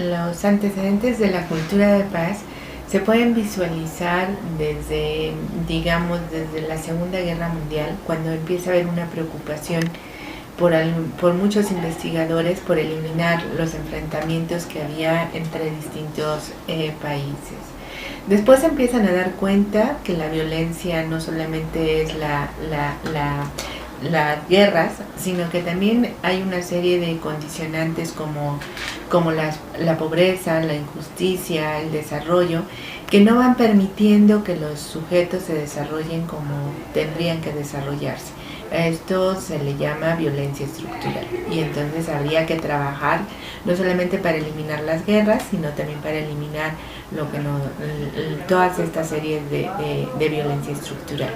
Los antecedentes de la cultura de paz se pueden visualizar desde, desde la Segunda Guerra Mundial, cuando empieza a haber una preocupación por muchos investigadores por eliminar los enfrentamientos que había entre distintos países. Después empiezan a dar cuenta que la violencia no solamente es las guerras, sino que también hay una serie de condicionantes como la pobreza, la injusticia, el desarrollo, que no van permitiendo que los sujetos se desarrollen como tendrían que desarrollarse. A esto se le llama violencia estructural, y entonces habría que trabajar no solamente para eliminar las guerras, sino también para eliminar todas estas series de violencia estructural.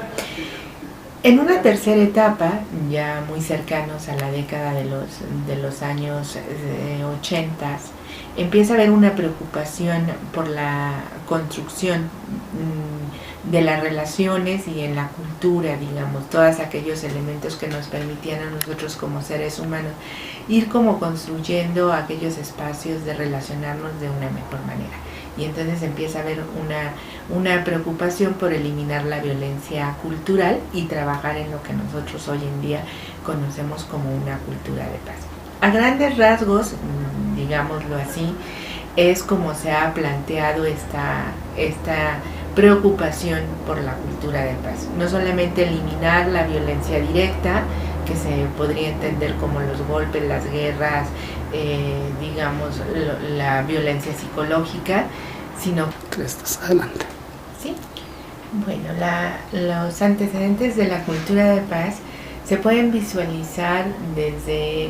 En una tercera etapa, ya muy cercanos a la década de los años 80, empieza a haber una preocupación por la construcción de las relaciones y en la cultura, todos aquellos elementos que nos permitían a nosotros como seres humanos ir como construyendo aquellos espacios de relacionarnos de una mejor manera. Y entonces empieza a haber una preocupación por eliminar la violencia cultural y trabajar en lo que nosotros hoy en día conocemos como una cultura de paz. A grandes rasgos, digámoslo así, es como se ha planteado esta preocupación por la cultura de paz. No solamente eliminar la violencia directa, que se podría entender como los golpes, las guerras, la violencia psicológica, sino... Estás adelante. Sí. Bueno, los antecedentes de la cultura de paz se pueden visualizar desde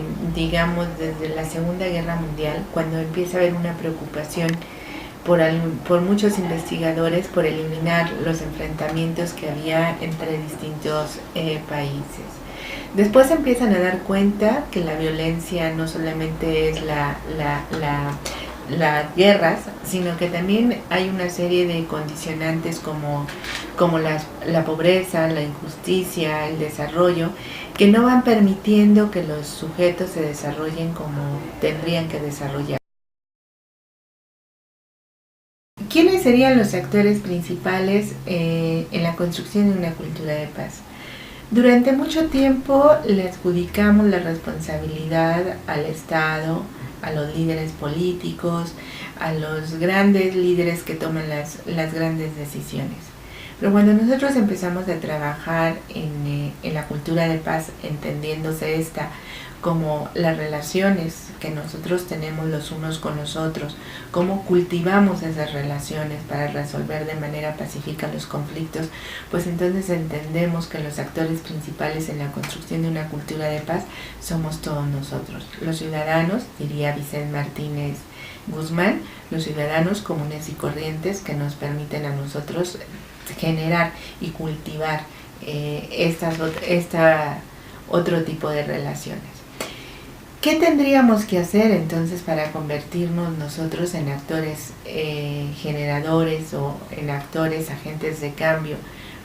la Segunda Guerra Mundial, cuando empieza a haber una preocupación por muchos investigadores por eliminar los enfrentamientos que había entre distintos países. Después empiezan a dar cuenta que la violencia no solamente es las guerras, sino que también hay una serie de condicionantes como la pobreza, la injusticia, el desarrollo, que no van permitiendo que los sujetos se desarrollen como tendrían que desarrollar. ¿Quiénes serían los actores principales en la construcción de una cultura de paz? Durante mucho tiempo le adjudicamos la responsabilidad al Estado, a los líderes políticos, a los grandes líderes que toman las grandes decisiones. Pero cuando nosotros empezamos a trabajar en la cultura de paz, entendiéndose esta como las relaciones que nosotros tenemos los unos con los otros, cómo cultivamos esas relaciones para resolver de manera pacífica los conflictos, pues entonces entendemos que los actores principales en la construcción de una cultura de paz somos todos nosotros, los ciudadanos, diría Vicente Martínez Guzmán, los ciudadanos comunes y corrientes que nos permiten a nosotros generar y cultivar otro tipo de relaciones. ¿Qué tendríamos que hacer entonces para convertirnos nosotros en actores generadores o en actores agentes de cambio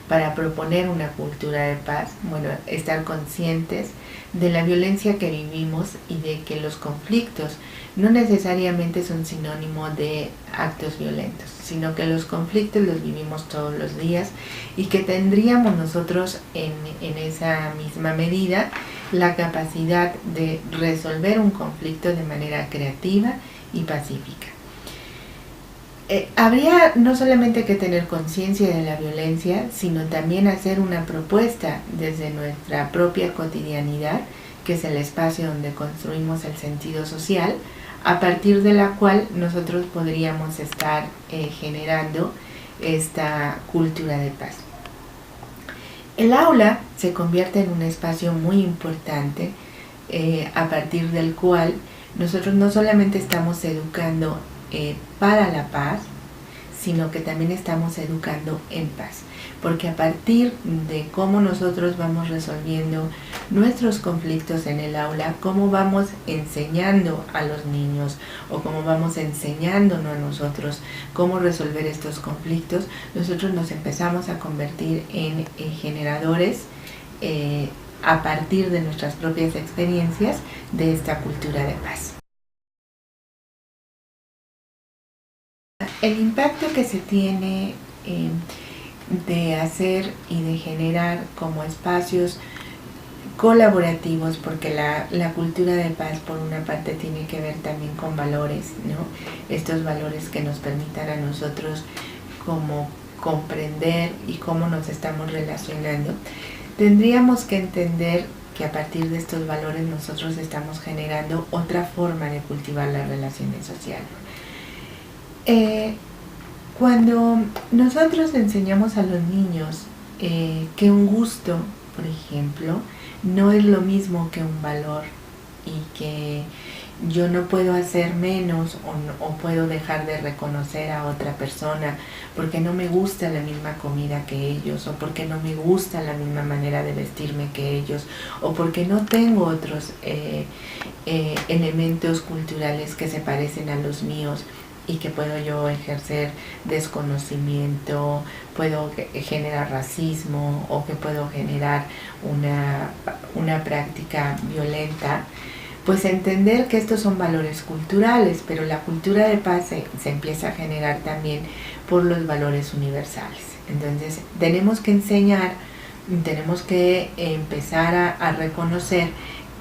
para proponer una cultura de paz? Bueno, estar conscientes de la violencia que vivimos y de que los conflictos no necesariamente son sinónimo de actos violentos, sino que los conflictos los vivimos todos los días y que tendríamos nosotros en esa misma medida la capacidad de resolver un conflicto de manera creativa y pacífica. Habría no solamente que tener conciencia de la violencia, sino también hacer una propuesta desde nuestra propia cotidianidad, que es el espacio donde construimos el sentido social, a partir de la cual nosotros podríamos estar generando esta cultura de paz. El aula se convierte en un espacio muy importante a partir del cual nosotros no solamente estamos educando para la paz, sino que también estamos educando en paz, porque a partir de cómo nosotros vamos resolviendo nuestros conflictos en el aula, cómo vamos enseñando a los niños o cómo vamos enseñándonos a nosotros cómo resolver estos conflictos, nosotros nos empezamos a convertir en generadores a partir de nuestras propias experiencias de esta cultura de paz. El impacto que se tiene de hacer y de generar como espacios colaborativos, porque la cultura de paz por una parte tiene que ver también con valores, ¿no? Estos valores que nos permitan a nosotros como comprender y cómo nos estamos relacionando. Tendríamos que entender que a partir de estos valores nosotros estamos generando otra forma de cultivar las relaciones sociales. Cuando nosotros enseñamos a los niños que un gusto, por ejemplo, no es lo mismo que un valor y que yo no puedo hacer menos o puedo dejar de reconocer a otra persona porque no me gusta la misma comida que ellos, o porque no me gusta la misma manera de vestirme que ellos, o porque no tengo otros elementos culturales que se parecen a los míos y que puedo yo ejercer desconocimiento, puedo generar racismo o que puedo generar una práctica violenta. Pues entender que estos son valores culturales, pero la cultura de paz se empieza a generar también por los valores universales. Entonces tenemos que enseñar, tenemos que empezar a reconocer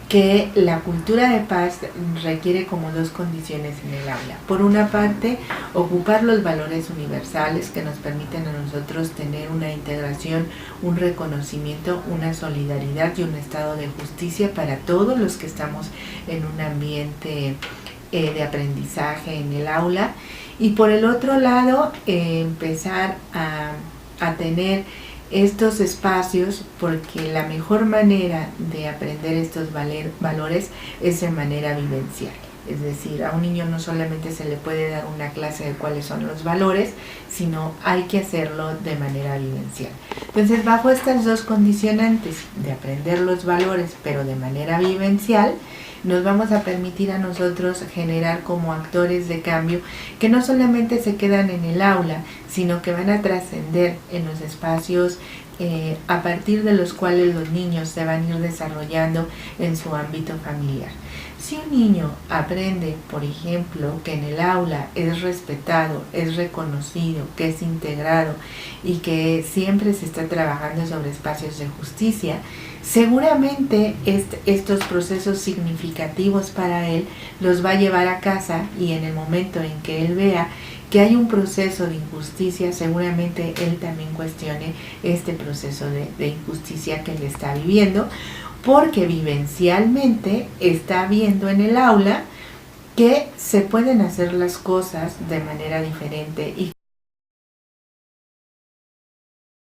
que la cultura de paz requiere como dos condiciones en el aula. Por una parte, ocupar los valores universales que nos permiten a nosotros tener una integración, un reconocimiento, una solidaridad y un estado de justicia para todos los que estamos en un ambiente de aprendizaje en el aula. Y por el otro lado, empezar a tener estos espacios, porque la mejor manera de aprender estos valores es de manera vivencial. Es decir, a un niño no solamente se le puede dar una clase de cuáles son los valores, sino hay que hacerlo de manera vivencial. Entonces, bajo estas dos condicionantes de aprender los valores, pero de manera vivencial, nos vamos a permitir a nosotros generar como actores de cambio que no solamente se quedan en el aula, sino que van a trascender en los espacios a partir de los cuales los niños se van a ir desarrollando en su ámbito familiar. Si un niño aprende, por ejemplo, que en el aula es respetado, es reconocido, que es integrado y que siempre se está trabajando sobre espacios de justicia, seguramente estos procesos significativos para él los va a llevar a casa, y en el momento en que él vea que hay un proceso de injusticia, seguramente él también cuestione este proceso de injusticia que él está viviendo, porque vivencialmente está viendo en el aula que se pueden hacer las cosas de manera diferente y